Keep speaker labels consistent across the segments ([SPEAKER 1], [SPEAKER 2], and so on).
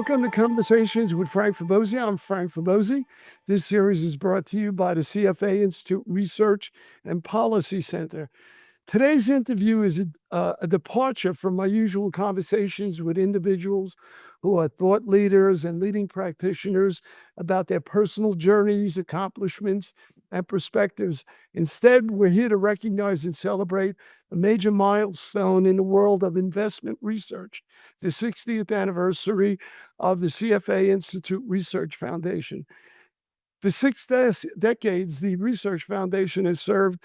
[SPEAKER 1] Welcome to Conversations with Frank Fabozzi. I'm Frank Fabozzi. This series is brought to you by the CFA Institute Research and Policy Center. Today's interview is a departure from my usual conversations with individuals who are thought leaders and leading practitioners about their personal journeys, accomplishments, and perspectives. Instead, we're here to recognize and celebrate a major milestone in the world of investment research, the 60th anniversary of the CFA Institute Research Foundation. For 6 decades, the Research Foundation has served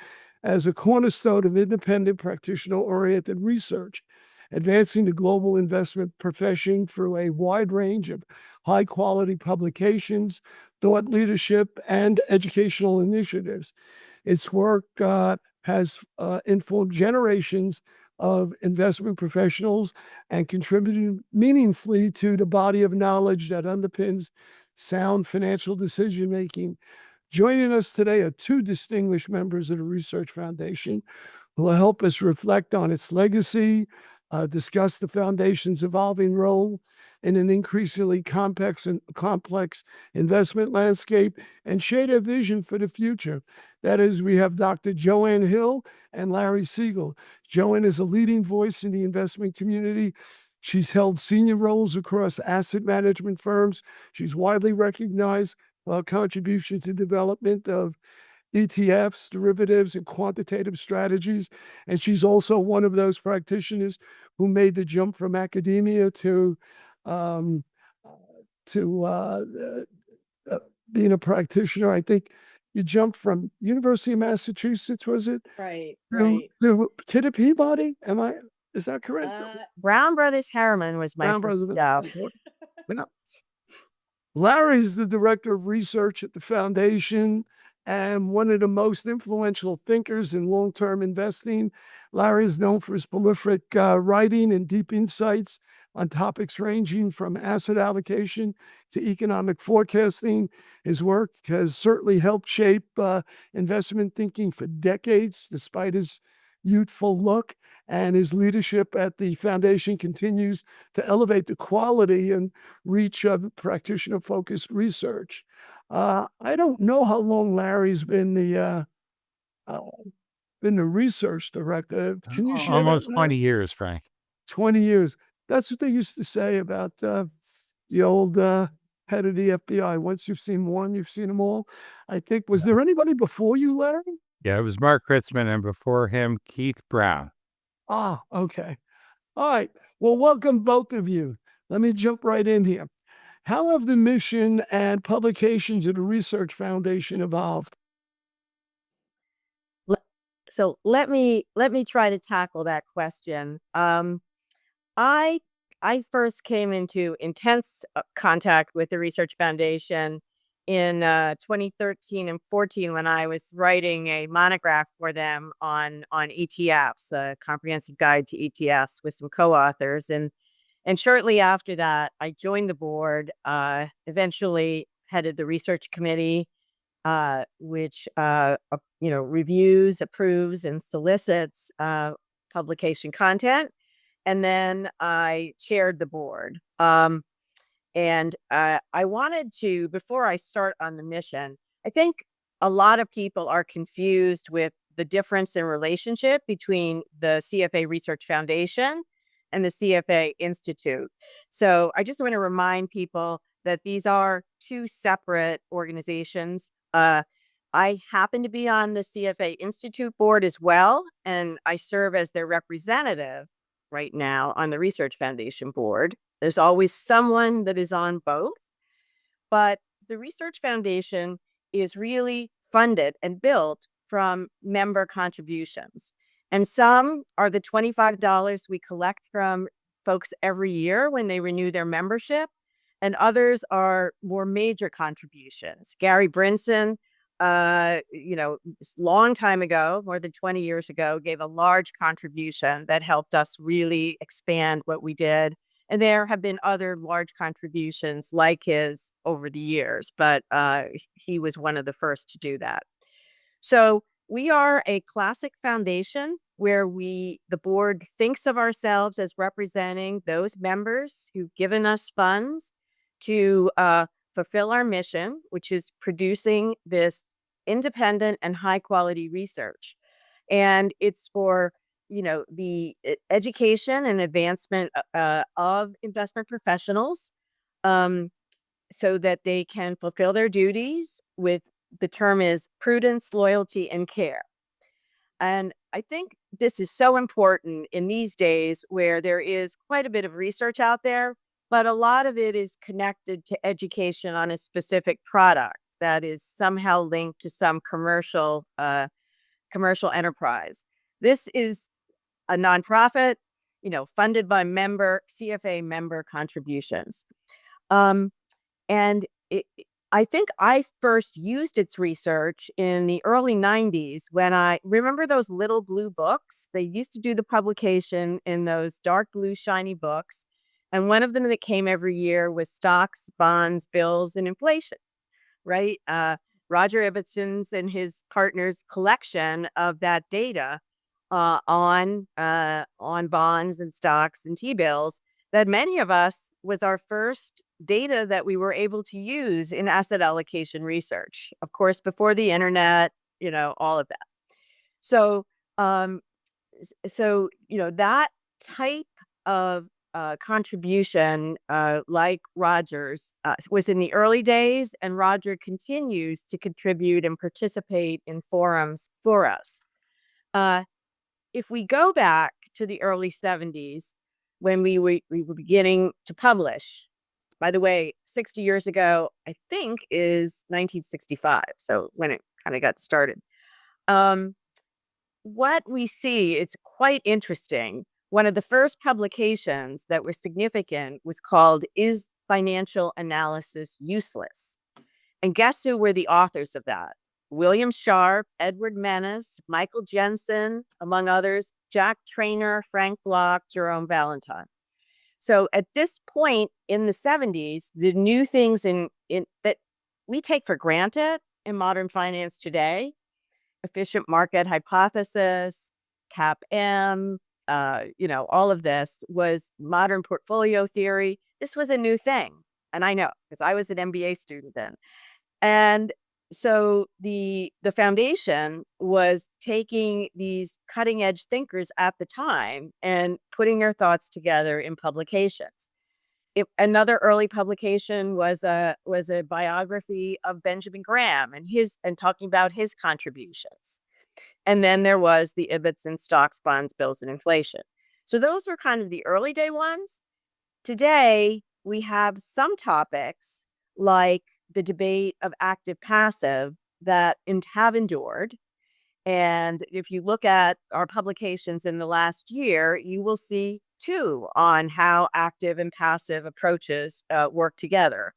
[SPEAKER 1] as a cornerstone of independent practitioner-oriented research, advancing the global investment profession through a wide range of high-quality publications, thought leadership, and educational initiatives. Its work has informed generations of investment professionals and contributed meaningfully to the body of knowledge that underpins sound financial decision-making. Joining us today are two distinguished members of the Research Foundation who will help us reflect on its legacy, discuss the Foundation's evolving role in an increasingly complex investment landscape, and share their vision for the future. That is, we have Dr. Joanne Hill and Larry Siegel. Joanne is a leading voice in the investment community. She's held senior roles across asset management firms. She's widely recognized contributions to development of ETFs, derivatives, and quantitative strategies. And she's also one of those practitioners who made the jump from academia to being a practitioner. I think you jumped from University of Massachusetts, was it?
[SPEAKER 2] Right.
[SPEAKER 1] To the Peabody? Is that correct?
[SPEAKER 2] Brown Brothers Harriman was my first job.
[SPEAKER 1] Larry's the director of research at the foundation and one of the most influential thinkers in long-term investing. Larry is known for his prolific writing and deep insights on topics ranging from asset allocation to economic forecasting. His work has certainly helped shape investment thinking for decades, despite his youthful look, and his leadership at the foundation continues to elevate the quality and reach of practitioner-focused research. I don't know how long Larry's been the research director. Can you share
[SPEAKER 3] almost
[SPEAKER 1] that,
[SPEAKER 3] 20 years, Frank?
[SPEAKER 1] 20 years. That's what they used to say about the old head of the FBI. Once you've seen one, you've seen them all. I think, was there anybody before you, Larry?
[SPEAKER 3] Yeah, it was Mark Kritzman, and before him, Keith Brown.
[SPEAKER 1] Ah, okay. All right. Well, welcome both of you. Let me jump right in here. How have the mission and publications of the Research Foundation evolved?
[SPEAKER 2] So let me try to tackle that question. I first came into intense contact with the Research Foundation in 2013 and 14 when I was writing a monograph for them on ETFs, a comprehensive guide to ETFs with some co-authors. And shortly after that, I joined the board, eventually headed the research committee, which reviews, approves, and solicits publication content. And then I chaired the board. And I wanted to, before I start on the mission, I think a lot of people are confused with the difference in relationship between the CFA Research Foundation and the CFA Institute. So I just want to remind people that these are two separate organizations. I happen to be on the CFA Institute board as well, and I serve as their representative right now on the Research Foundation board. There's always someone that is on both, but the Research Foundation is really funded and built from member contributions. And some are the $25 we collect from folks every year when they renew their membership, and others are more major contributions. Gary Brinson, long time ago, more than 20 years ago, gave a large contribution that helped us really expand what we did. And there have been other large contributions like his over the years, but he was one of the first to do that. So we are a classic foundation where the board thinks of ourselves as representing those members who've given us funds to fulfill our mission, which is producing this independent and high quality research. And it's for the education and advancement of investment professionals, um, so that they can fulfill their duties with, the term is prudence, loyalty, and care. And I think this is so important in these days where there is quite a bit of research out there, but a lot of it is connected to education on a specific product that is somehow linked to some commercial enterprise. This is a nonprofit, funded by CFA member contributions. Um, and I think I first used its research in the early 90s when I remember those little blue books. They used to do the publication in those dark blue, shiny books. And one of them that came every year was stocks, bonds, bills, and inflation, right? Roger Ibbotson's and his partners' collection of that data on bonds and stocks and T-bills, that many of us was our first data that we were able to use in asset allocation research. Of course, before the internet, all of that. So, um, that type of contribution, like Roger's, was in the early days, and Roger continues to contribute and participate in forums for us. If we go back to the early 70s, when we were beginning to publish, by the way, 60 years ago, I think is 1965. So when it kind of got started. Um, what we see is quite interesting. One of the first publications that were significant was called Is Financial Analysis Useless? And guess who were the authors of that? William Sharp, Edward Menace, Michael Jensen, among others, Jack Trainer, Frank Block, Jerome Valentine. So at this point in the 70s, the new things in that we take for granted in modern finance today, efficient market hypothesis, CAPM, all of this was modern portfolio theory. This was a new thing. And I know because I was an MBA student then. And so the foundation was taking these cutting edge thinkers at the time and putting their thoughts together in publications. Another early publication was a biography of Benjamin Graham and talking about his contributions. And then there was the Ibbotson Stocks, Bonds, Bills, and Inflation. So those were kind of the early day ones. Today, we have some topics like the debate of active passive that have endured. And if you look at our publications in the last year, you will see two on how active and passive approaches work together.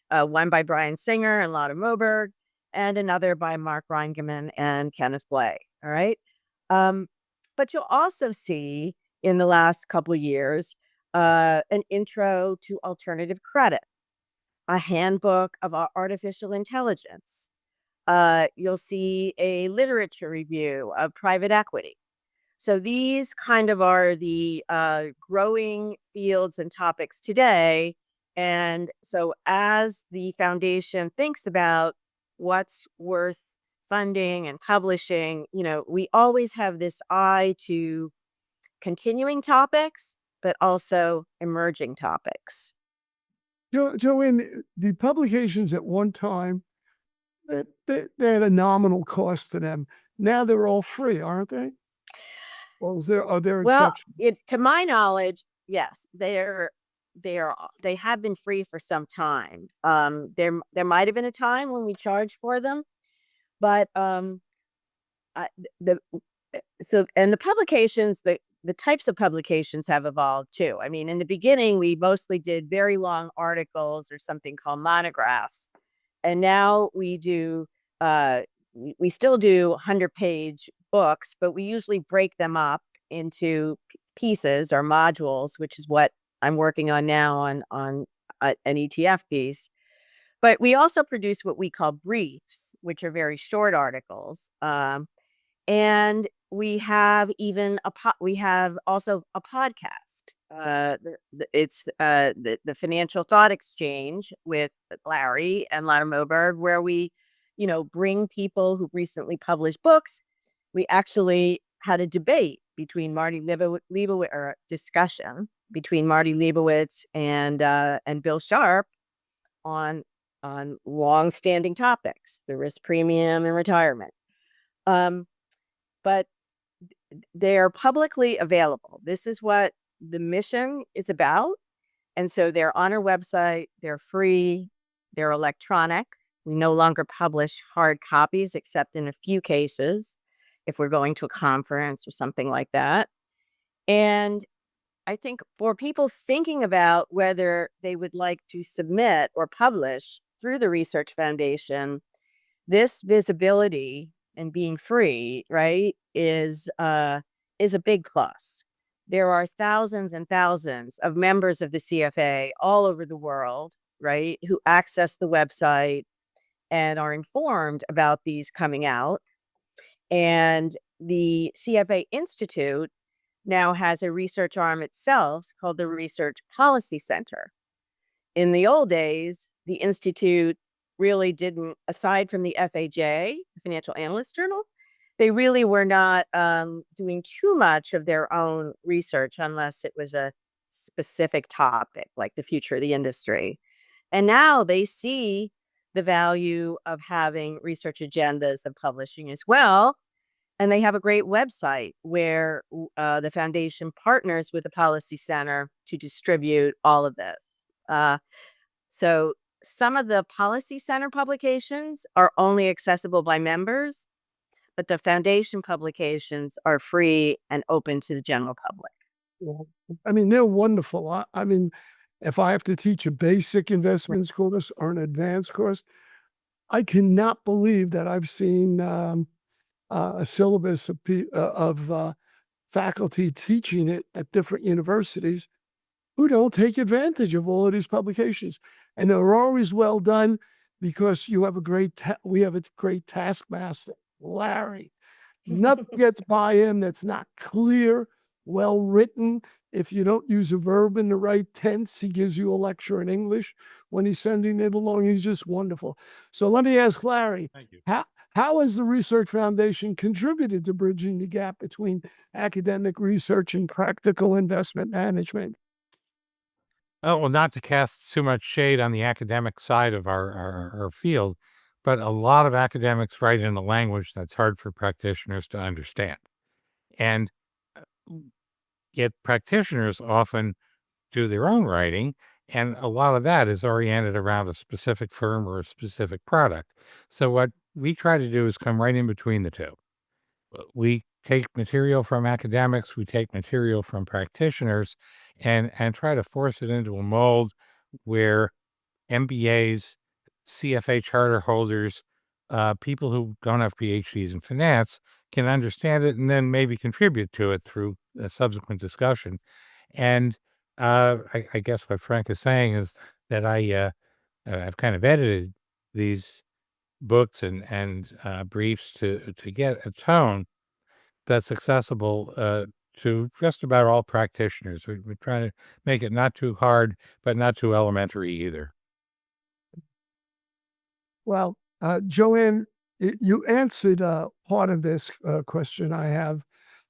[SPEAKER 2] One by Brian Singer and Lotta Moberg, and another by Mark Reingeman and Kenneth Blay. All right. But you'll also see in the last couple of years an intro to alternative credit, a handbook of artificial intelligence. You'll see a literature review of private equity. So these kind of are the growing fields and topics today. And so as the foundation thinks about what's worth funding and publishing, we always have this eye to continuing topics, but also emerging topics.
[SPEAKER 1] Joanne, the publications at one time, they had a nominal cost to them. Now they're all free, aren't they? Or are there
[SPEAKER 2] Well,
[SPEAKER 1] exceptions?
[SPEAKER 2] to my knowledge, yes, they have been free for some time. There might have been a time when we charged for them, but the publications, the types of publications have evolved too. I mean, in the beginning, we mostly did very long articles or something called monographs, and now we do. We still do 100-page books, but we usually break them up into pieces or modules, which is what I'm working on now on an ETF piece. But we also produce what we call briefs, which are very short articles. And we have even we have also a podcast. It's the Financial Thought Exchange with Larry and Lana Moberg, where we, bring people who recently published books. We actually had a debate between Marty Leibowitz, or a discussion between Marty Leibowitz and Bill Sharp on long-standing topics, the risk premium and retirement. But they're publicly available. This is what the mission is about. And so they're on our website, they're free, they're electronic. We no longer publish hard copies except in a few cases if we're going to a conference or something like that. And I think for people thinking about whether they would like to submit or publish through the Research Foundation, this visibility and being free, right, is a big plus. There are thousands and thousands of members of the CFA all over the world, right, who access the website and are informed about these coming out. And the CFA Institute now has a research arm itself called the Research Policy Center. In the old days, the Institute really didn't, aside from the FAJ, the Financial Analyst Journal, they really were not doing too much of their own research unless it was a specific topic, like the future of the industry. And now they see the value of having research agendas and publishing as well. And they have a great website where the foundation partners with the Policy Center to distribute all of this. So some of the Policy Center publications are only accessible by members, but the foundation publications are free and open to the general public.
[SPEAKER 1] Well, I mean, they're wonderful. I mean, if I have to teach a basic investments course or an advanced course, I cannot believe that I've seen a syllabus of faculty teaching it at different universities who don't take advantage of all of these publications. And they're always well done because you have we have a great taskmaster, Larry. Nothing gets by him that's not clear, well written. If you don't use a verb in the right tense, he gives you a lecture in English when he's sending it along. He's just wonderful. So let me ask Larry,
[SPEAKER 3] Thank you.
[SPEAKER 1] how has the Research Foundation contributed to bridging the gap between academic research and practical investment management?
[SPEAKER 3] Oh, well, not to cast too much shade on the academic side of our field, but a lot of academics write in a language that's hard for practitioners to understand. And yet practitioners often do their own writing, and a lot of that is oriented around a specific firm or a specific product. So what we try to do is come right in between the two. We take material from academics, we take material from practitioners, and try to force it into a mold where MBAs, CFA charter holders, people who don't have PhDs in finance can understand it and then maybe contribute to it through a subsequent discussion. And I guess what Frank is saying is that I've kind of edited these books and briefs to get a tone that's accessible to just about all practitioners. We're trying to make it not too hard, but not too elementary either.
[SPEAKER 1] Well, Joanne, you answered part of this question I have,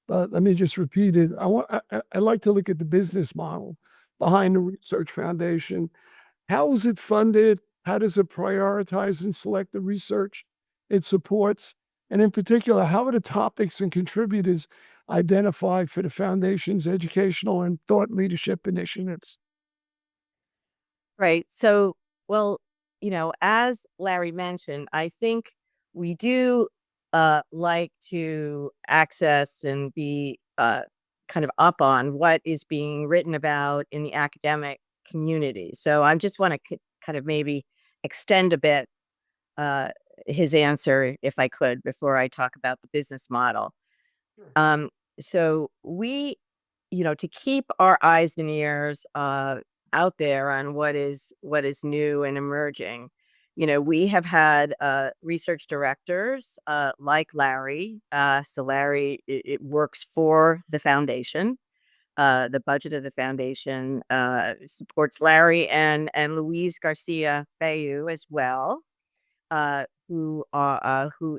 [SPEAKER 1] but let me just repeat it. I'd like to look at the business model behind the Research Foundation. How is it funded? How does it prioritize and select the research it supports? And in particular, how are the topics and contributors identified for the foundation's educational and thought leadership initiatives?
[SPEAKER 2] Right. So, well, as Larry mentioned, I think we do like to access and be kind of up on what is being written about in the academic community. So I just want to kind of maybe extend a bit his answer, if I could, before I talk about the business model.
[SPEAKER 1] Sure.
[SPEAKER 2] So we, to keep our eyes and ears out there on what is new and emerging, we have had research directors like Larry. So Larry, it works for the foundation. The budget of the foundation supports Larry and Luis Garcia Bayu as well, who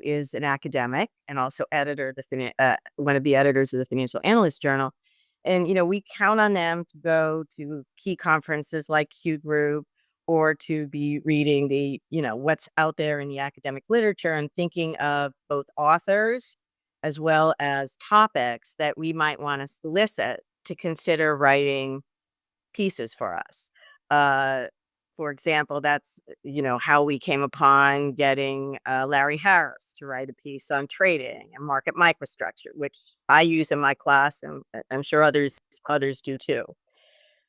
[SPEAKER 2] is an academic and also editor of one of the editors of the Financial Analyst Journal. And we count on them to go to key conferences like Q Group, or to be reading the what's out there in the academic literature and thinking of both authors as well as topics that we might want to solicit to consider writing pieces for us. Uh, for example, that's how we came upon getting Larry Harris to write a piece on trading and market microstructure, which I use in my class, and I'm sure others do too.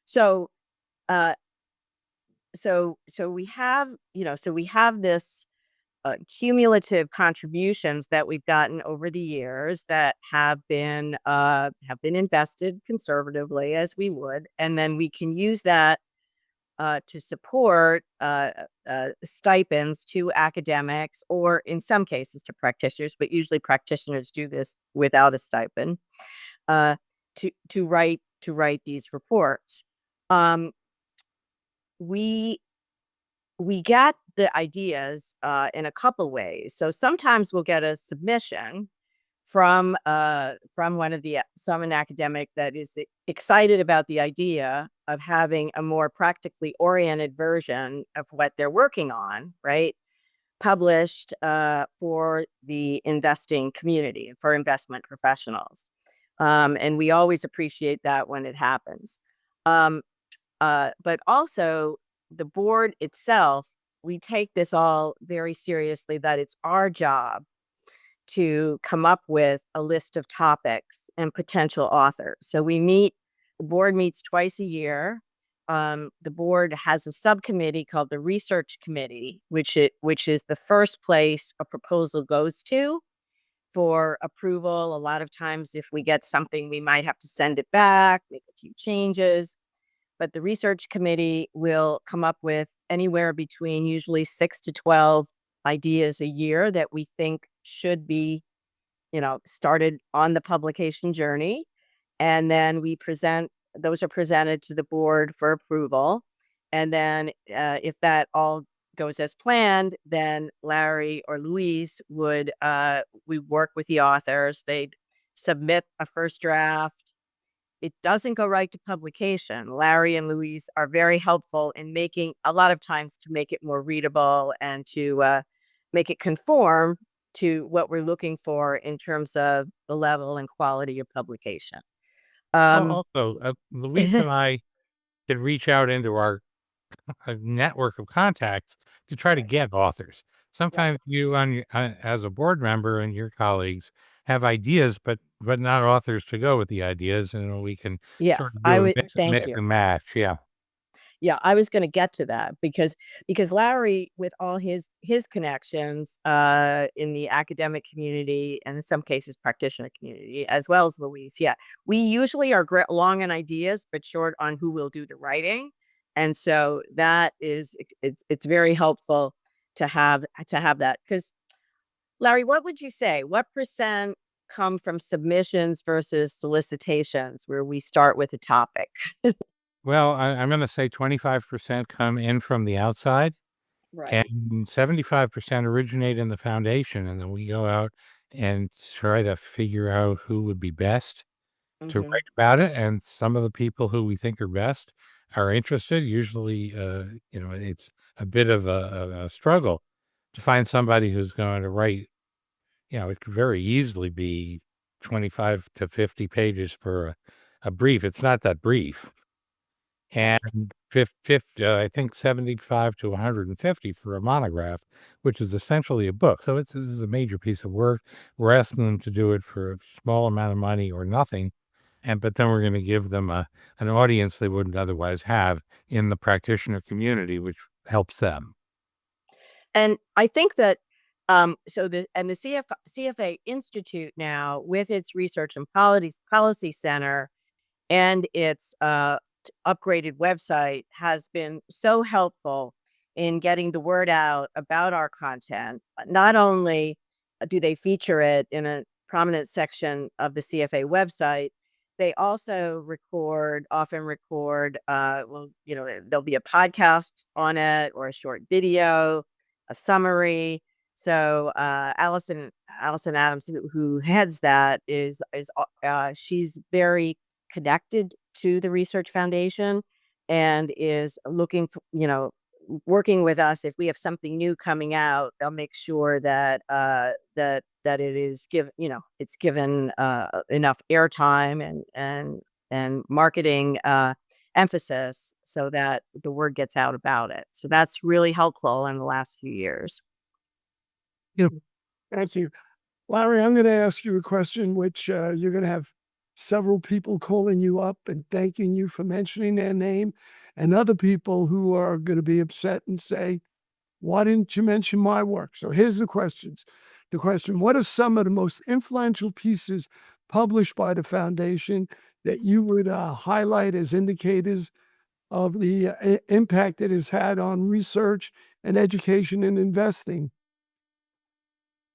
[SPEAKER 2] So, uh, so we have this cumulative contributions that we've gotten over the years that have been invested conservatively as we would, and then we can use that to support stipends to academics, or in some cases to practitioners, but usually practitioners do this without a stipend, uh, to write these reports. We get the ideas in a couple ways. So sometimes we'll get a submission from an academic that is excited about the idea of having a more practically oriented version of what they're working on, right? Published for the investing community, for investment professionals. And we always appreciate that when it happens. But also, the board itself, we take this all very seriously, that it's our job to come up with a list of topics and potential authors. So the board meets twice a year. The board has a subcommittee called the Research Committee, which is the first place a proposal goes to for approval. A lot of times, if we get something, we might have to send it back, make a few changes. But the research committee will come up with anywhere between usually 6 to 12 ideas a year that we think should be, started on the publication journey. And then those are presented to the board for approval. And then if that all goes as planned, then Larry or Luis we work with the authors. They'd submit a first draft. It doesn't go right to publication. Larry and Luis are very helpful in a lot of times to make it more readable and to make it conform to what we're looking for in terms of the level and quality of publication.
[SPEAKER 3] Also, Luis and I can reach out into our network of contacts to try to get authors. Sometimes you, as a board member, and your colleagues have ideas, but not authors to go with the ideas, and we can sort
[SPEAKER 2] Yes,
[SPEAKER 3] of
[SPEAKER 2] I
[SPEAKER 3] do a
[SPEAKER 2] would. Thank
[SPEAKER 3] mix
[SPEAKER 2] you.
[SPEAKER 3] and match. Yeah.
[SPEAKER 2] Yeah, I was going to get to that because Larry, with all his connections in the academic community and in some cases practitioner community, as well as Luis, yeah, we usually are long on ideas but short on who will do the writing, and so that is it's very helpful to have that. Because Larry, what would you say? What percent come from submissions versus solicitations, where we start with a topic?
[SPEAKER 3] Well, I'm going to say 25% come in from the outside,
[SPEAKER 2] Right.
[SPEAKER 3] and 75% originate in the foundation, and then we go out and try to figure out who would be best to
[SPEAKER 2] Hmm.
[SPEAKER 3] write about it. And some of the people who we think are best are interested. Usually, it's a bit of a struggle to find somebody who's going to write. It could very easily be 25 to 50 pages for a brief. It's not that brief.
[SPEAKER 2] Right.
[SPEAKER 3] And I think 75 to 150 for a monograph, which is essentially a book. So this is a major piece of work. We're asking them to do it for a small amount of money or nothing. But then we're going to give them an audience they wouldn't otherwise have in the practitioner community, which helps them.
[SPEAKER 2] And I think that the CFA Institute now, with its Research and Policy Center and its upgraded website, has been so helpful in getting the word out about our content. Not only do they feature it in a prominent section of the CFA website, they also often record, there'll be a podcast on it or a short video, a summary. So Allison Adams, who heads that, she's very connected to the Research Foundation and is looking for, working with us. If we have something new coming out, they'll make sure that that it is it's given enough airtime and marketing emphasis so that the word gets out about it. So that's really helpful in the last few years.
[SPEAKER 1] Thank you. Larry, I'm going to ask you a question, which you're going to have several people calling you up and thanking you for mentioning their name, and other people who are going to be upset and say, why didn't you mention my work? So here's the questions. The question, what are some of the most influential pieces published by the foundation that you would highlight as indicators of the impact it has had on research and education and investing?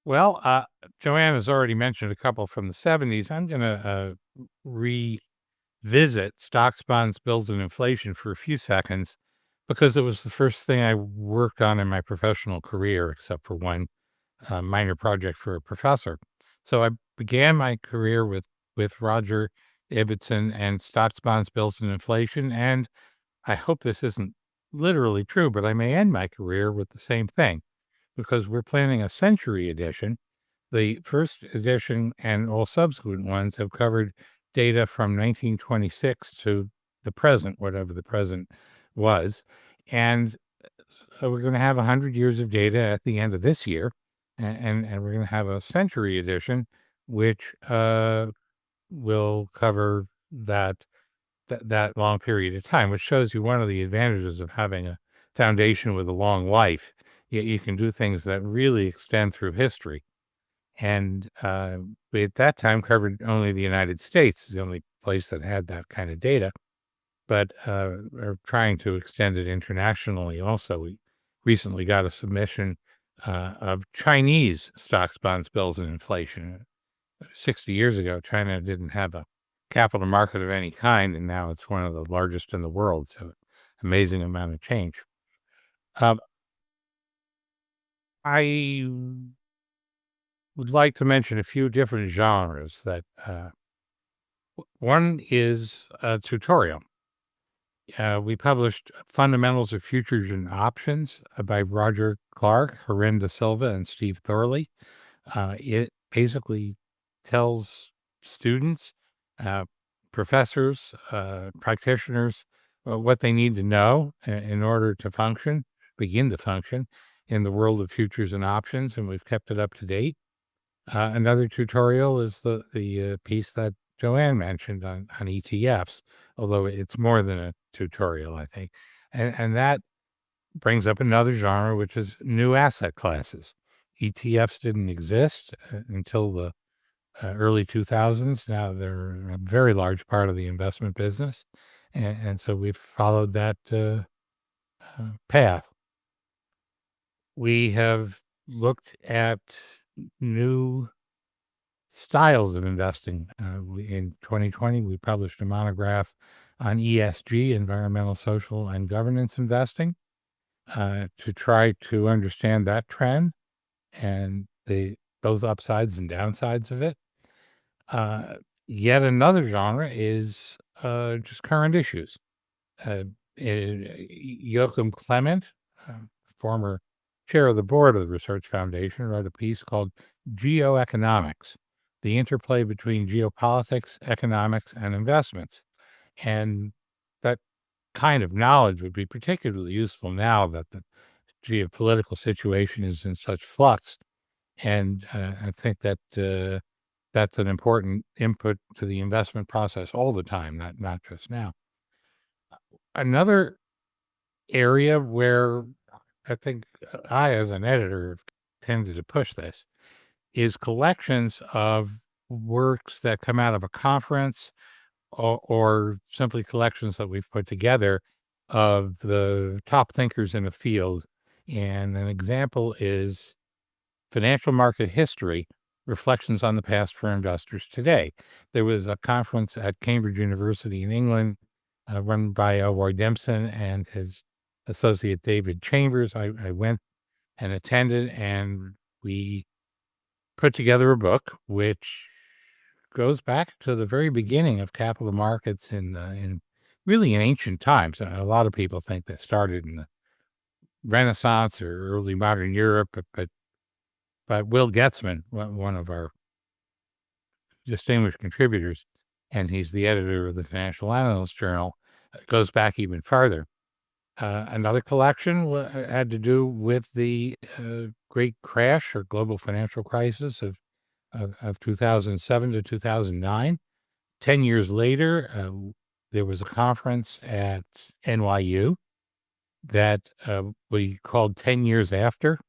[SPEAKER 3] Well, Joanne has already mentioned a couple from the 70s. I'm going to revisit Stocks, Bonds, Bills, and Inflation for a few seconds because it was the first thing I worked on in my professional career, except for one minor project for a professor. So I began my career with Roger Ibbotson and Stocks, Bonds, Bills, and Inflation. And I hope this isn't literally true, but I may end my career with the same thing, because we're planning a century edition. The first edition and all subsequent ones have covered data from 1926 to the present, whatever the present was. And so we're going to have 100 years of data at the end of this year. And we're going to have a century edition, which will cover that long period of time, which shows you one of the advantages of having a foundation with a long life. Yet you can do things that really extend through history. And we at that time covered only the United States, the only place that had that kind of data, but are trying to extend it internationally also. We recently got a submission of Chinese stocks, bonds, bills, and inflation. 60 years ago, China didn't have a capital market of any kind, and now it's one of the largest in the world. So amazing amount of change. I would like to mention a few different genres that one is a tutorial. We published Fundamentals of Futures and Options by Roger Clark, Harin Da Silva, and Steve Thorley. It basically tells students, professors, practitioners what they need to know in order to begin to function in the world of futures and options, and we've kept it up to date. Another tutorial is the piece that Joanne mentioned on ETFs, although it's more than a tutorial, I think. And that brings up another genre, which is new asset classes. ETFs didn't exist until the early 2000s. Now they're a very large part of the investment business. And so we've followed that path. We have looked at new styles of investing. In 2020, we published a monograph on ESG, environmental, social, and governance investing, to try to understand that trend and both upsides and downsides of it. Yet another genre is just current issues. Joachim Clement, former chair of the board of the Research Foundation, wrote a piece called Geoeconomics, the interplay between geopolitics, economics, and investments. And that kind of knowledge would be particularly useful now that the geopolitical situation is in such flux. And I think that that's an important input to the investment process all the time, not just now. Another area where I think I, as an editor, have tended to push this is collections of works that come out of a conference or simply collections that we've put together of the top thinkers in the field And an example is Financial Market History, Reflections on the Past for Investors Today. There was a conference at Cambridge University in England run by Roy Dempson and his associate David Chambers. I went and attended, and we put together a book which goes back to the very beginning of capital markets in really in ancient times. A lot of people think they started in the Renaissance or early modern Europe, but Will Getzman, one of our distinguished contributors, and he's the editor of the Financial Analyst Journal, goes back even farther. Another collection had to do with the great crash or global financial crisis of 2007 to 2009. 10 years later, there was a conference at NYU that we called 10 Years After.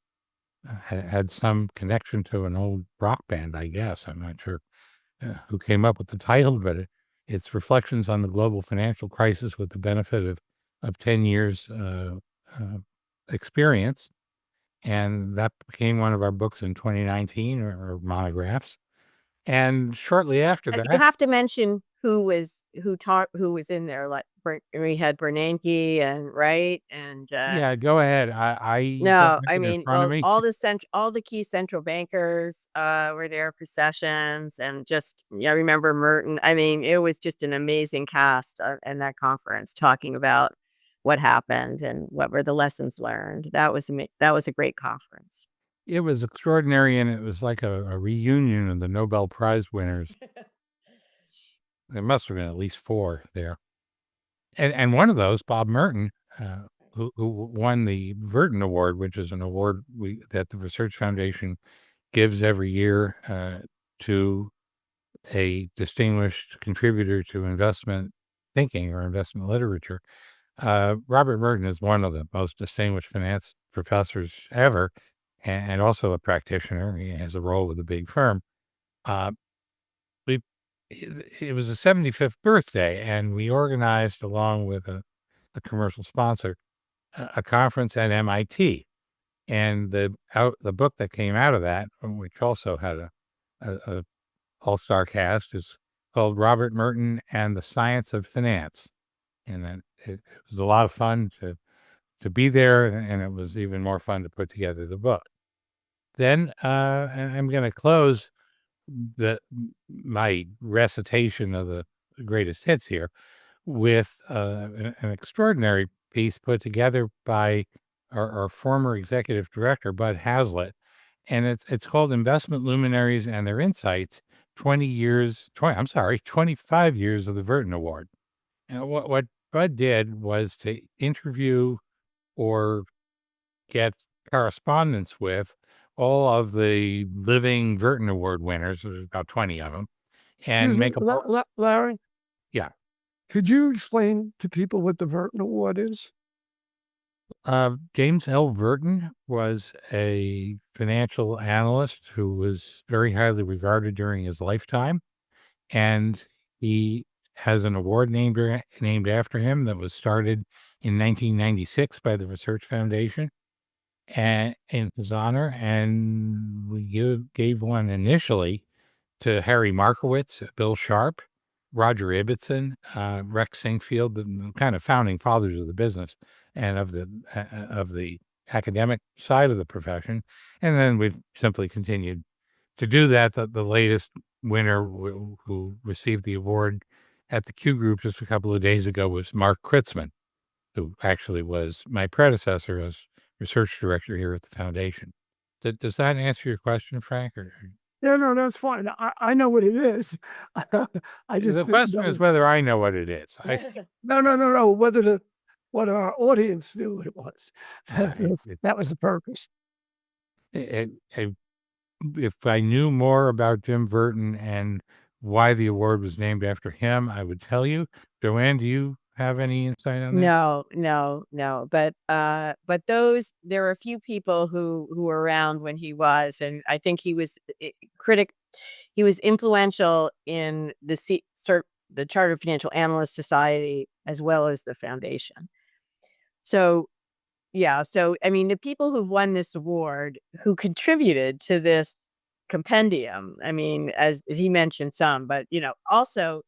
[SPEAKER 3] Had some connection to an old rock band, I guess. I'm not sure who came up with the title, but it's Reflections on the Global Financial Crisis with the benefit of 10 years experience. And that became one of our books in 2019 or monographs. And shortly after
[SPEAKER 2] You
[SPEAKER 3] that,
[SPEAKER 2] have to mention who was in there. Like we had Bernanke and right and
[SPEAKER 3] yeah, go ahead. I don't
[SPEAKER 2] no,
[SPEAKER 3] have
[SPEAKER 2] I
[SPEAKER 3] it in
[SPEAKER 2] mean,
[SPEAKER 3] front of
[SPEAKER 2] well,
[SPEAKER 3] me.
[SPEAKER 2] all the key central bankers were there for sessions, and just I remember Merton. I mean, it was just an amazing cast in that conference talking about what happened and what were the lessons learned. That was a great conference.
[SPEAKER 3] It was extraordinary, and it was like a reunion of the Nobel Prize winners. There must have been at least 4 there. And one of those, Bob Merton, who won the Verton Award, which is an award that the Research Foundation gives every year to a distinguished contributor to investment thinking or investment literature. Robert Merton is one of the most distinguished finance professors ever, and also a practitioner. He has a role with a big firm. We It was a 75th birthday, and we organized, along with a commercial sponsor, a conference at MIT. And the book that came out of that, which also had a all-star cast, is called Robert Merton and the Science of Finance. And then it was a lot of fun to be there, and it was even more fun to put together the book. Then and I'm going to close my recitation of the greatest hits here with an extraordinary piece put together by our former executive director, Bud Hazlitt. And it's called Investment Luminaries and Their Insights, 25 years of the Verton Award. And what Bud did was to interview or get correspondence with all of the living Verton Award winners. There's about 20 of them. And
[SPEAKER 1] Excuse me,
[SPEAKER 3] make a
[SPEAKER 1] Larry,
[SPEAKER 3] yeah.
[SPEAKER 1] could you explain to people what the Burton Award is?
[SPEAKER 3] James L. Verton was a financial analyst who was very highly regarded during his lifetime, and he has an award named after him that was started in 1996 by the Research Foundation and in his honor, and we gave one initially to Harry Markowitz, Bill Sharp, Roger Ibbotson, Rex Sinkfield, the kind of founding fathers of the business and of the academic side of the profession. And then we've simply continued to do that. The latest winner who received the award at the Q Group just a couple of days ago was Mark Kritzman, who actually was my predecessor as research director here at the foundation. Does that answer your question, Frank?
[SPEAKER 1] Yeah, no, that's fine. I know what it is. I just
[SPEAKER 3] The
[SPEAKER 1] didn't
[SPEAKER 3] question
[SPEAKER 1] know.
[SPEAKER 3] is whether I know what it is.
[SPEAKER 1] No. What our audience knew what it was. That was the purpose.
[SPEAKER 3] If I knew more about Jim Verton and why the award was named after him, I would tell you. Joanne, do you have any insight on that?
[SPEAKER 2] No. But there were a few people who were around when he was, and I think he was he was influential in the Chartered Financial Analyst Society as well as the foundation. So Yeah. So, I mean, the people who won this award, who contributed to this compendium, I mean, as he mentioned some, but, also,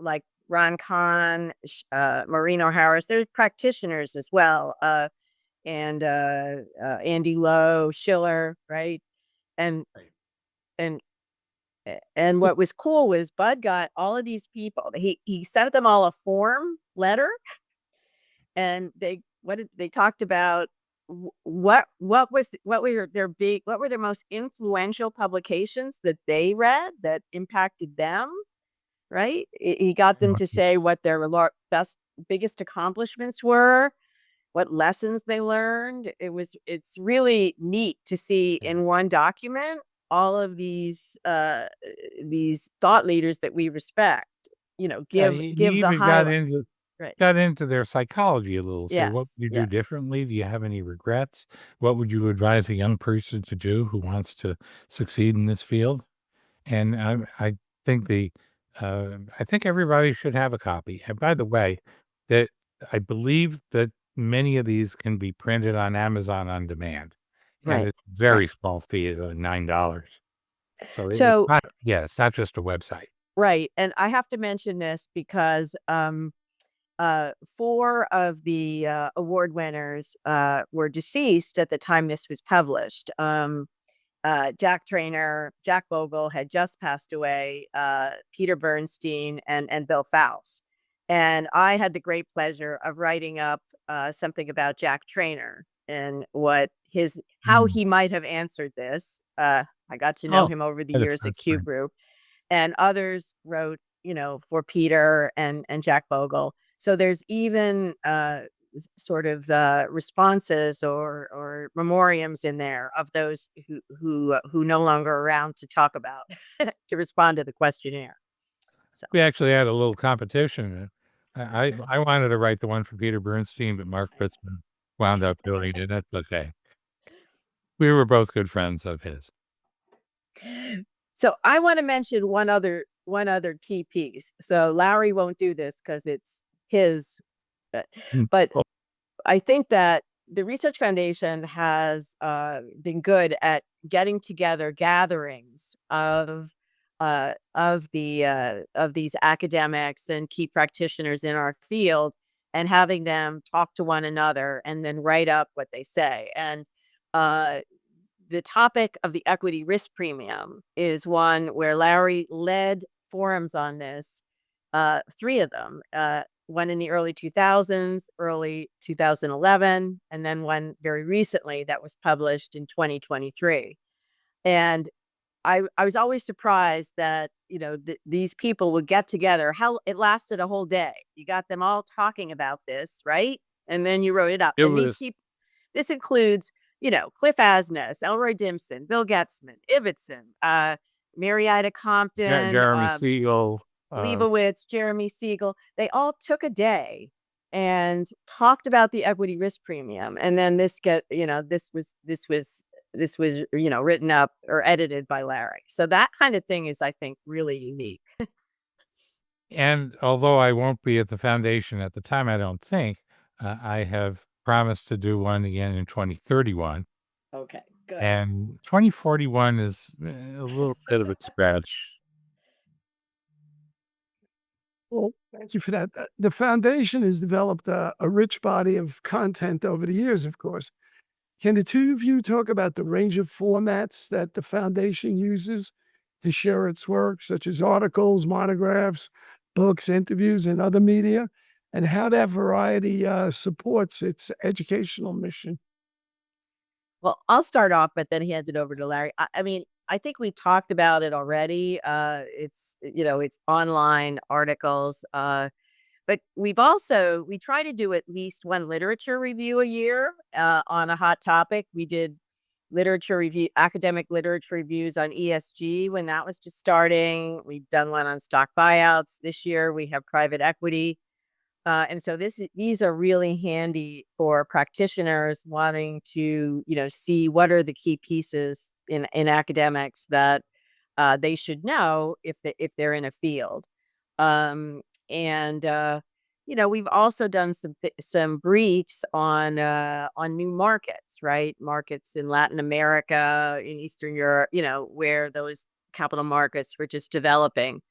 [SPEAKER 2] like Ron Kahn, Maureen Harris, there's practitioners as well, and Andy Lowe, Schiller, right? And,
[SPEAKER 3] Right.
[SPEAKER 2] and, and what was cool was Bud got all of these people. He sent them all a form letter, and they talked about what were their most influential publications that they read that impacted them, right? He got them to say what their biggest accomplishments were, what lessons they learned. It's really neat to see in one document all of these thought leaders that we respect,
[SPEAKER 3] Yeah,
[SPEAKER 2] give
[SPEAKER 3] he
[SPEAKER 2] give the
[SPEAKER 3] even
[SPEAKER 2] highlight. Right.
[SPEAKER 3] got into their psychology a little. Say, what
[SPEAKER 2] Yes.
[SPEAKER 3] would you do
[SPEAKER 2] Yes.
[SPEAKER 3] differently? Do you have any regrets? What would you advise a young person to do who wants to succeed in this field? And I think I think everybody should have a copy. And by the way, that I believe that many of these can be printed on Amazon on demand, and
[SPEAKER 2] Right.
[SPEAKER 3] it's a very
[SPEAKER 2] Right.
[SPEAKER 3] small fee of $9. So
[SPEAKER 2] So
[SPEAKER 3] it's not just a website.
[SPEAKER 2] right, and I have to mention this because, 4 of the, award winners, were deceased at the time this was published. Jack Bogle had just passed away, Peter Bernstein, and Bill Faust. And I had the great pleasure of writing up, something about Jack Trainer and how
[SPEAKER 3] Mm.
[SPEAKER 2] he might have answered this. I got to know
[SPEAKER 3] Oh,
[SPEAKER 2] him over the years at
[SPEAKER 3] that's
[SPEAKER 2] Q
[SPEAKER 3] fine.
[SPEAKER 2] Group, and others wrote, for Peter and Jack Bogle. So there's even sort of responses or memoriams in there of those who no longer are around to talk about to respond to the questionnaire. So
[SPEAKER 3] We actually had a little competition. I wanted to write the one for Peter Bernstein, but Mark Pritzman wound up doing it. That's okay. We were both good friends of his.
[SPEAKER 2] so I want to mention one other key piece. So Larry won't do this because it's his, uh,
[SPEAKER 3] Mm.
[SPEAKER 2] but
[SPEAKER 3] Oh,
[SPEAKER 2] I think that the Research Foundation has been good at getting together gatherings of these academics and key practitioners in our field, and having them talk to one another and then write up what they say. And uh, the topic of the equity risk premium is one where Larry led forums on this, 3 of them, one in the early 2000s, early 2011, and then one very recently that was published in 2023. And I was always surprised that, these people would get together. How it lasted a whole day. You got them all talking about this, right? And then you wrote it up.
[SPEAKER 3] it
[SPEAKER 2] And these
[SPEAKER 3] was
[SPEAKER 2] people, this includes, Cliff Asness, Elroy Dimson, Bill Getzman, Ibbotson, Marietta Compton,
[SPEAKER 3] Jeremy Siegel.
[SPEAKER 2] Leibowitz, Jeremy Siegel. They all took a day and talked about the equity risk premium. And then this was written up or edited by Larry. So that kind of thing is, I think, really unique.
[SPEAKER 3] And although I won't be at the foundation at the time, I don't think, I have promised to do one again in 2031.
[SPEAKER 2] Okay, good.
[SPEAKER 3] And 2041 is a little bit of a stretch.
[SPEAKER 1] Well, thank you for that. The foundation has developed a rich body of content over the years, of course. Can the two of you talk about the range of formats that the foundation uses to share its work, such as articles, monographs, books, interviews, and other media, and how that variety supports its educational mission?
[SPEAKER 2] Well, I'll start off, but then hand it over to Larry. I mean, I think we talked about it already. It's online articles. But we try to do at least one literature review a year on a hot topic. We did academic literature reviews on ESG when that was just starting. We've done one on stock buyouts. This year we have private equity. And so these are really handy for practitioners wanting to, see what are the key pieces in academics that they should know if they're in a field. And we've also done some briefs on new markets, right? Markets in Latin America, in Eastern Europe, where those capital markets were just developing.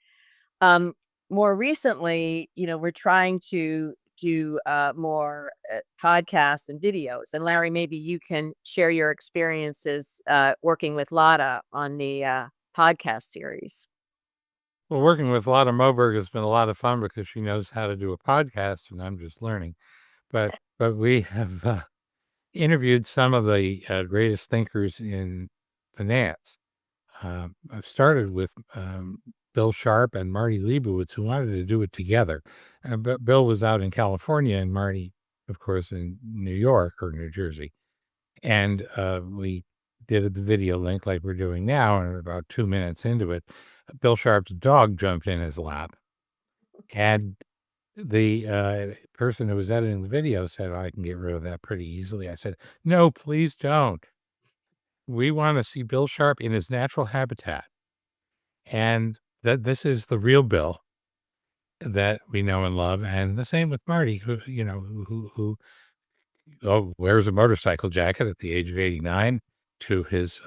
[SPEAKER 2] Um, More recently, we're trying to do more podcasts and videos. And Larry, maybe you can share your experiences working with Lotta on the podcast series.
[SPEAKER 3] Well, working with Lotta Moberg has been a lot of fun because she knows how to do a podcast, and I'm just learning. But we have interviewed some of the greatest thinkers in finance. I've started with Bill Sharp and Marty Leibowitz, who wanted to do it together. But Bill was out in California, and Marty, of course, in New York or New Jersey. And we did the video link like we're doing now, and about 2 minutes into it, Bill Sharp's dog jumped in his lap. And the person who was editing the video said, I can get rid of that pretty easily. I said, no, please don't. We want to see Bill Sharp in his natural habitat. And that this is the real Bill that we know and love. And the same with Marty, who wears a motorcycle jacket at the age of 89 to his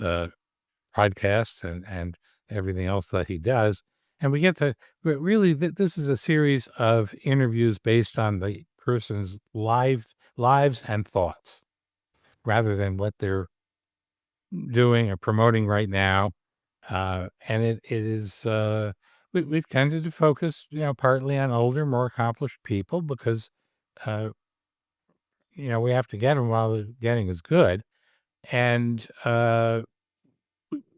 [SPEAKER 3] podcasts and everything else that he does. And we get to really, this is a series of interviews based on the person's lives and thoughts rather than what they're doing or promoting right now. And it is, we've tended to focus, partly on older, more accomplished people because, we have to get them while the getting is good. And I'm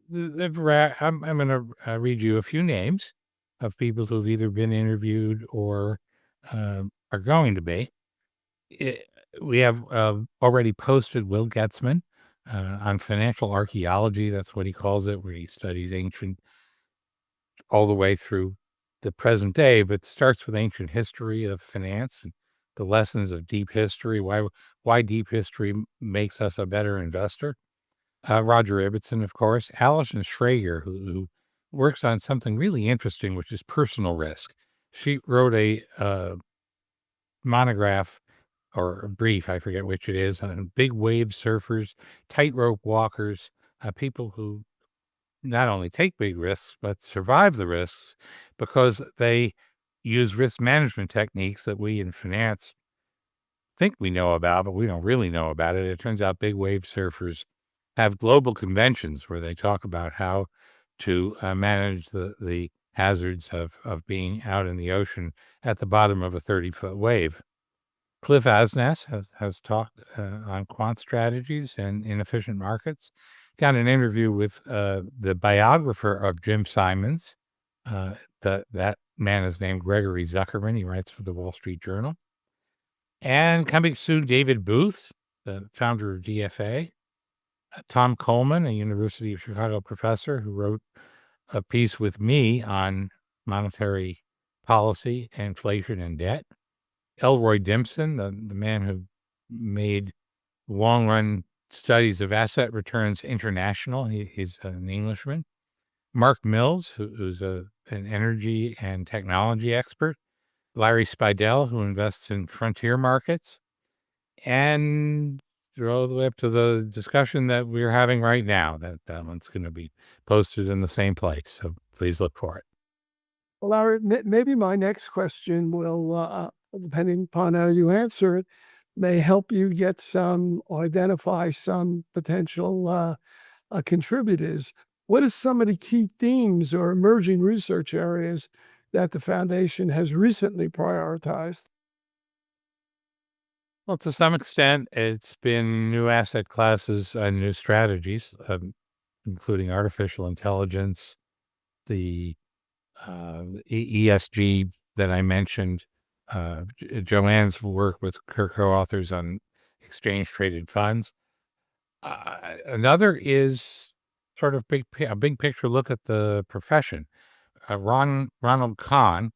[SPEAKER 3] going to read you a few names of people who've either been interviewed or are going to be. We have already posted Will Getzman on financial archaeology. That's what he calls it, where he studies ancient all the way through the present day, but starts with ancient history of finance and the lessons of deep history, why deep history makes us a better investor. Roger Ibbotson, of course, Alison Schrager, who works on something really interesting, which is personal risk. She wrote a monograph or a brief, I forget which it is, on big wave surfers, tightrope walkers, people who not only take big risks, but survive the risks because they use risk management techniques that we in finance think we know about, but we don't really know about it. It turns out big wave surfers have global conventions where they talk about how to manage the hazards of being out in the ocean at the bottom of a 30-foot wave. Cliff Asness has talked on quant strategies and inefficient markets. Got an interview with the biographer of Jim Simons. That man is named Gregory Zuckerman. He writes for the Wall Street Journal. And coming soon, David Booth, the founder of DFA. Tom Coleman, a University of Chicago professor who wrote a piece with me on monetary policy, inflation, and debt. Elroy Dimson, the man who made long-run studies of asset returns international. He's an Englishman. Mark Mills, who's an energy and technology expert. Larry Spidell, who invests in frontier markets. And all the way up to the discussion that we're having right now. That one's going to be posted in the same place. So please look for it.
[SPEAKER 1] Well, Larry, maybe my next question will, depending upon how you answer it, may help you get identify some potential contributors. What are some of the key themes or emerging research areas that the foundation has recently prioritized?
[SPEAKER 3] Well, to some extent, it's been new asset classes and new strategies, including artificial intelligence, the ESG that I mentioned, Joanne's work with her co-authors on exchange-traded funds. Another is sort of a big picture look at the profession. Ronald Kahn,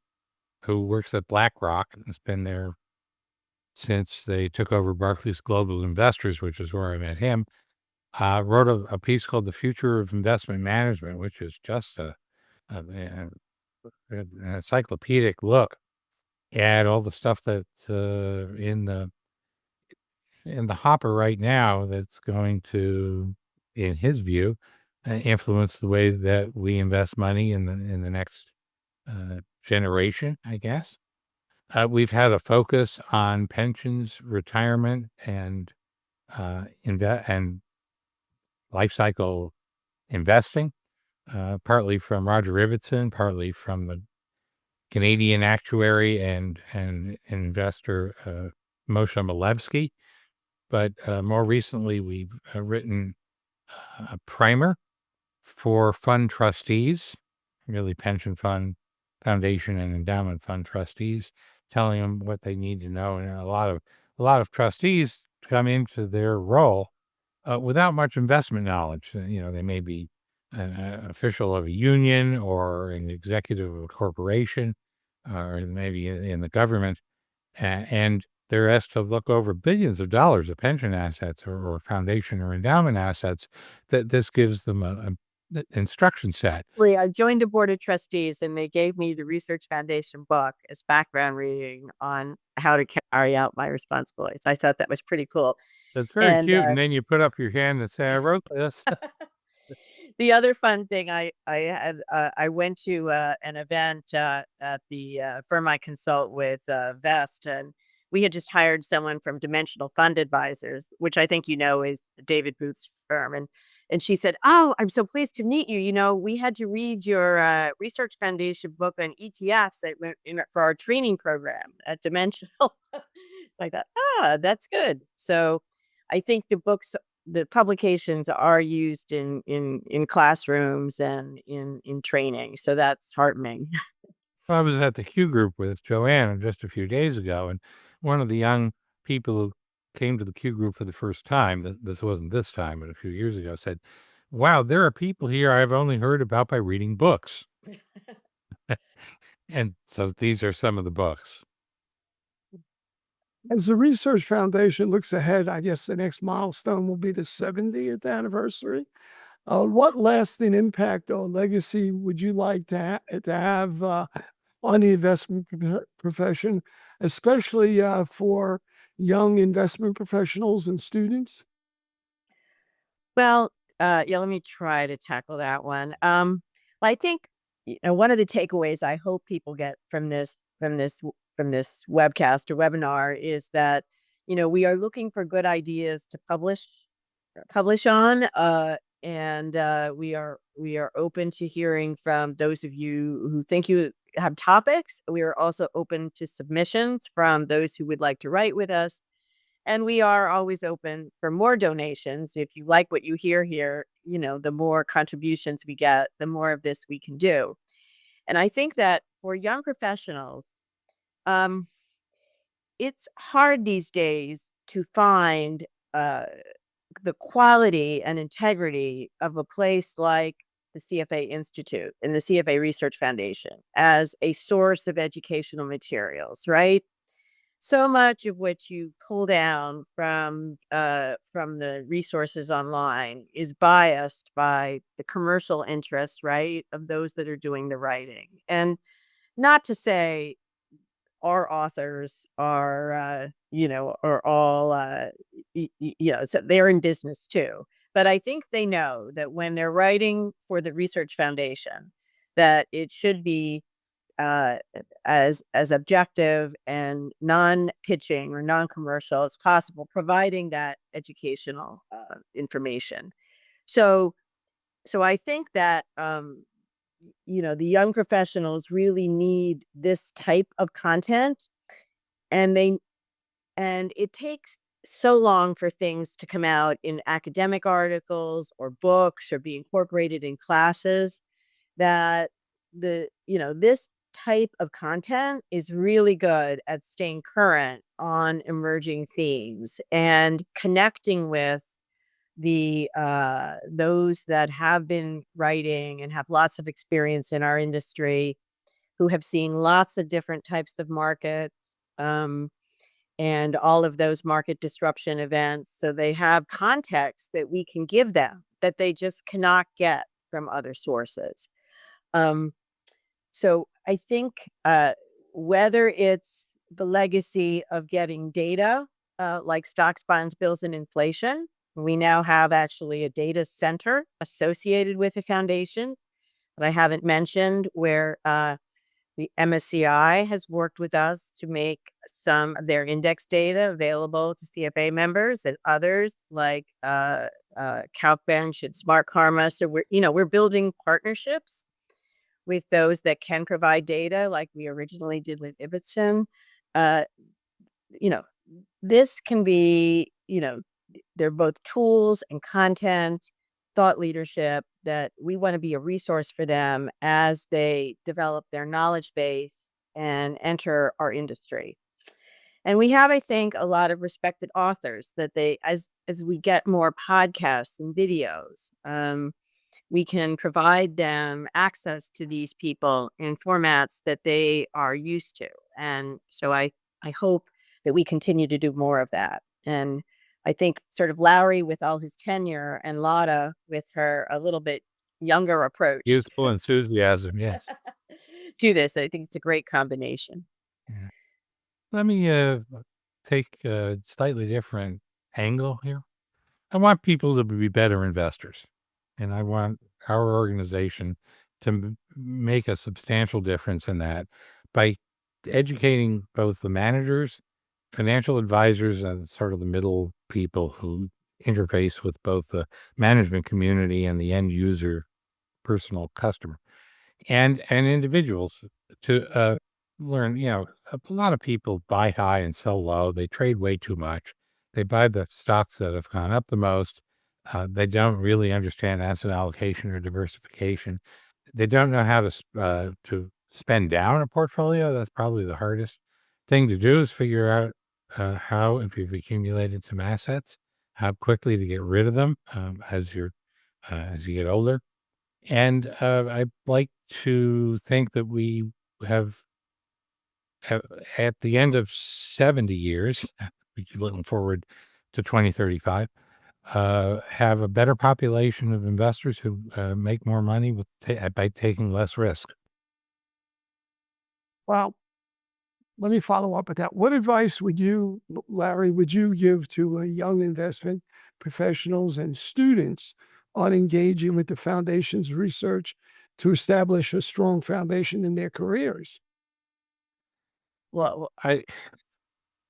[SPEAKER 3] who works at BlackRock and has been there since they took over Barclays Global Investors, which is where I met him, wrote a piece called The Future of Investment Management, which is just an encyclopedic look add all the stuff that's in the hopper right now that's going to, in his view, influence the way that we invest money in the next generation, I guess. We've had a focus on pensions, retirement, and and life cycle investing, partly from Roger Ibbotson, partly from the Canadian actuary and investor Moshe Milevsky. But more recently, we've written a primer for fund trustees, really pension fund, foundation, and endowment fund trustees, telling them what they need to know. And a lot of trustees come into their role without much investment knowledge. They may be an official of a union or an executive of a corporation, or maybe in the government, and they're asked to look over billions of dollars of pension assets or foundation or endowment assets. That this gives them a instruction set.
[SPEAKER 2] I joined a board of trustees and they gave me the Research Foundation book as background reading on how to carry out my responsibilities. I thought that was pretty cool.
[SPEAKER 3] That's very
[SPEAKER 2] And
[SPEAKER 3] cute. And then you put up your hand and say, "I wrote this."
[SPEAKER 2] the other fun thing I went to an event at the firm I consult with, Vest, and we had just hired someone from Dimensional Fund Advisors, which I think is David Booth's firm, and she said, "Oh, I'm so pleased to meet you. We had to read your Research Foundation book on ETFs that went for our training program at Dimensional." It's like that. That's good. So I think the publications are used in classrooms and in training, so that's heartening.
[SPEAKER 3] Well, I was at the Q group with Joanne just a few days ago, and one of the young people who came to the Q group for the first time, this wasn't this time, but a few years ago, said, "Wow, there are people here I've only heard about by reading books." And so these are some of the books.
[SPEAKER 1] As the Research Foundation looks ahead, I guess the next milestone will be the 70th anniversary. What lasting impact or legacy would you like to have on the investment profession, especially for young investment professionals and students?
[SPEAKER 2] Well, yeah, let me try to tackle that one. Well, I think one of the takeaways I hope people get from this webcast or webinar is that we are looking for good ideas to publish on, and we are open to hearing from those of you who think you have topics. We are also open to submissions from those who would like to write with us. And we are always open for more donations. If you like what you hear here, the more contributions we get, the more of this we can do. And I think that for young professionals, um, it's hard these days to find uh, the quality and integrity of a place like the CFA Institute and the CFA Research Foundation as a source of educational materials, right? So much of which you pull down from the resources online is biased by the commercial interests, right, of those that are doing the writing. And not to say our authors are all, so they're in business too. But I think they know that when they're writing for the Research Foundation, that it should be uh, as objective and non-pitching or non-commercial as possible, providing that educational information. So, so I think that the young professionals really need this type of content, and it takes so long for things to come out in academic articles or books or be incorporated in classes that this type of content is really good at staying current on emerging themes and connecting with the those that have been writing and have lots of experience in our industry, who have seen lots of different types of markets, and all of those market disruption events, so they have context that we can give them that they just cannot get from other sources. um, so I think whether it's the legacy of getting data, like stocks, bonds, bills, and inflation. We now have actually a data center associated with the foundation that I haven't mentioned, where the MSCI has worked with us to make some of their index data available to CFA members, and others like Calcbench and Smart Karma. So we're building partnerships with those that can provide data, like we originally did with Ibbotson. Uh, you know, this can be, they're both tools and content, thought leadership that we want to be a resource for them as they develop their knowledge base and enter our industry. And we have, I think, a lot of respected authors that as we get more podcasts and videos, we can provide them access to these people in formats that they are used to. And so I hope that we continue to do more of that. And I think sort of Lowry with all his tenure and Lotta with her a little bit younger approach
[SPEAKER 3] Youthful enthusiasm, yes.
[SPEAKER 2] to this. I think it's a great combination.
[SPEAKER 3] Yeah. Let me take a slightly different angle here. I want people to be better investors, and I want our organization to make a substantial difference in that by educating both the managers, financial advisors, and sort of the middle people who interface with both the management community and the end user personal customer, and individuals to learn. A lot of people buy high and sell low. They trade way too much. They buy the stocks that have gone up the most. They don't really understand asset allocation or diversification. They don't know how to spend down a portfolio. That's probably the hardest thing to do, is figure out how, if you've accumulated some assets, how quickly to get rid of them as you get older. And I like to think that we have at the end of 70 years, looking forward to 2035, have a better population of investors who make more money by taking less risk.
[SPEAKER 1] Well, let me follow up with that. What advice would you, Larry, would you give to young investment professionals and students on engaging with the foundation's research to establish a strong foundation in their careers?
[SPEAKER 3] Well, I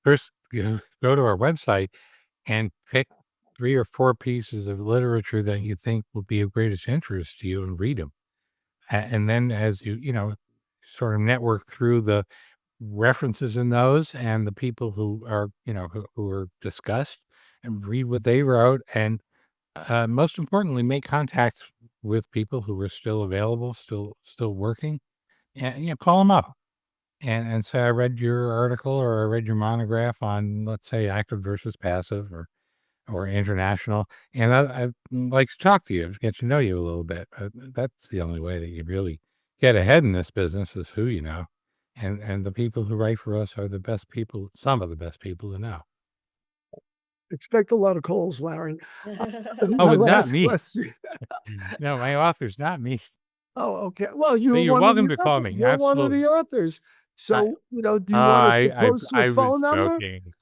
[SPEAKER 3] first go to our website and pick 3 or 4 pieces of literature that you think will be of greatest interest to you and read them. And then as sort of network through the references in those and the people who are, who are discussed, and read what they wrote. And most importantly, make contacts with people who are still available, still working, and call them up and say, I read your article, or I read your monograph on, let's say, active versus passive, or international, and I'd like to talk to you, get to know you a little bit. That's the only way that you really get ahead in this business, is who you know. And the people who write for us are the best people, some of the best people to know.
[SPEAKER 1] Expect a lot of calls, Larry.
[SPEAKER 3] Oh,
[SPEAKER 1] My
[SPEAKER 3] but not
[SPEAKER 1] last
[SPEAKER 3] me.
[SPEAKER 1] question.
[SPEAKER 3] No, my author's not me.
[SPEAKER 1] Oh, okay. Well,
[SPEAKER 3] But
[SPEAKER 1] you're
[SPEAKER 3] you're
[SPEAKER 1] one of
[SPEAKER 3] welcome
[SPEAKER 1] the
[SPEAKER 3] to call
[SPEAKER 1] authors.
[SPEAKER 3] me.
[SPEAKER 1] You're one of
[SPEAKER 3] Absolutely.
[SPEAKER 1] the authors. So, do you want us to
[SPEAKER 3] I
[SPEAKER 1] post your
[SPEAKER 3] was
[SPEAKER 1] phone number?
[SPEAKER 3] joking.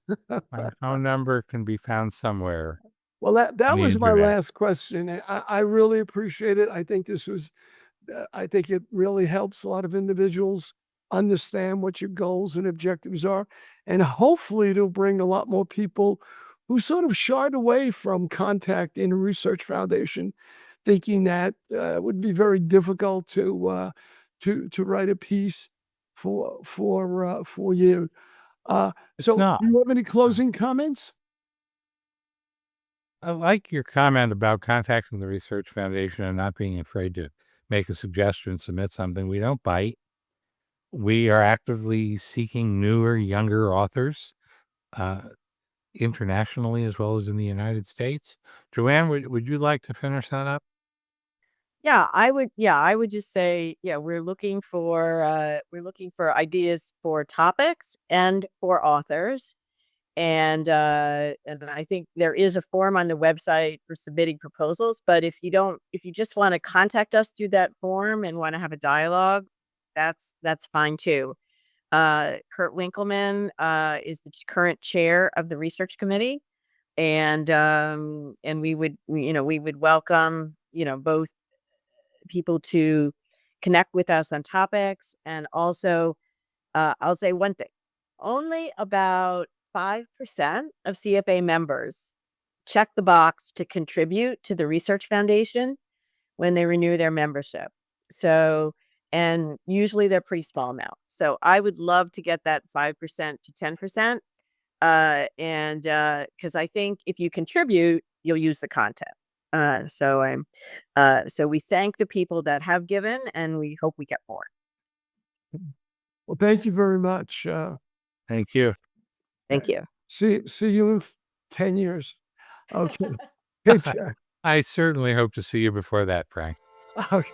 [SPEAKER 3] My phone number can be found somewhere
[SPEAKER 1] Well, that
[SPEAKER 3] on the
[SPEAKER 1] was my
[SPEAKER 3] internet.
[SPEAKER 1] last question. And I really appreciate it. I think this was, I think it really helps a lot of individuals understand what your goals and objectives are. And hopefully it'll bring a lot more people who sort of shied away from contacting a research foundation, thinking that it would be very difficult to write a piece for you.
[SPEAKER 3] It's
[SPEAKER 1] So,
[SPEAKER 3] not.
[SPEAKER 1] do you have any closing comments?
[SPEAKER 3] I like your comment about contacting the Research Foundation and not being afraid to make a suggestion, submit something. We don't bite. We are actively seeking newer, younger authors, internationally as well as in the United States. Joanne, would you like to finish that up?
[SPEAKER 2] Yeah, I would just say, yeah, we're looking for ideas for topics and for authors. And I think there is a form on the website for submitting proposals, but if you just want to contact us through that form and want to have a dialogue, that's fine too. Kurt Winkleman is the current chair of the research committee, and we would welcome both people to connect with us on topics. And also, I'll say one thing: only about 5% of CFA members check the box to contribute to the research foundation when they renew their membership. So, and usually they're pretty small amounts. So I would love to get that 5% to 10%. And because I think if you contribute, you'll use the content. So we thank the people that have given, and we hope we get more.
[SPEAKER 1] Well, thank you very much.
[SPEAKER 3] Thank you.
[SPEAKER 2] Thank you.
[SPEAKER 1] See you in 10 years. Okay. Take care.
[SPEAKER 3] I certainly hope to see you before that, Frank.
[SPEAKER 1] Okay.